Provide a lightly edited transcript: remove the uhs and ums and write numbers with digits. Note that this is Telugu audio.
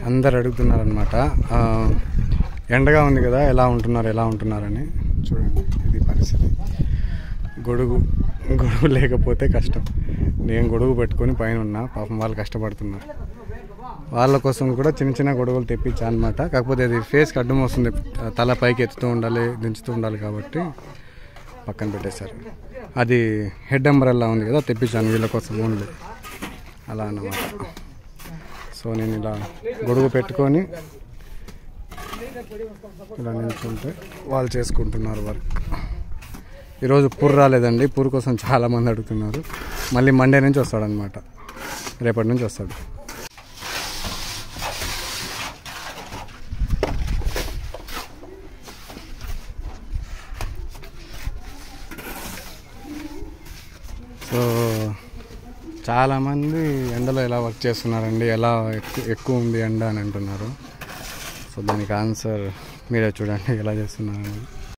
అందరు అడుగుతున్నారనమాట, ఎండగా ఉంది కదా ఎలా ఉంటున్నారని. చూడండి ఇది పరిస్థితి. గొడుగు లేకపోతే కష్టం. నేను గొడుగు పెట్టుకొని పైన ఉన్నా, పాపం వాళ్ళు కష్టపడుతున్నారు. వాళ్ళ కోసం కూడా చిన్న చిన్న గొడుగులు తెప్పించాను అనమాట. కాకపోతే అది ఫేస్కి అడ్డం వస్తుంది, తల పైకి ఎత్తుతూ ఉండాలి, దించుతూ ఉండాలి కాబట్టి పక్కన పెట్టేశారు. అది హెడ్ అంబ్రెల్లా ఉంది కదా, తెప్పించాను వీళ్ళ కోసం ఓన్లీ, అలా అన్నమాట. సో నేను ఇలా గొడుగు పెట్టుకొని ఇలా నిల్చుంటే వాళ్ళు చేసుకుంటున్నారు వర్క్. ఈరోజు పూర్ రాలేదండి, పూర్ కోసం చాలామంది అడుగుతున్నారు. మళ్ళీ మండే నుంచి వస్తాడనమాట, రేపటి నుంచి వస్తాడు. సో చాలామంది ఎండలో ఎలా వర్క్ చేస్తున్నారండి, ఎలా ఎక్కువ ఉంది ఎండ అని అంటున్నారు. సో దానికి ఆన్సర్ మీరే చూడండి ఎలా చేస్తున్నారు.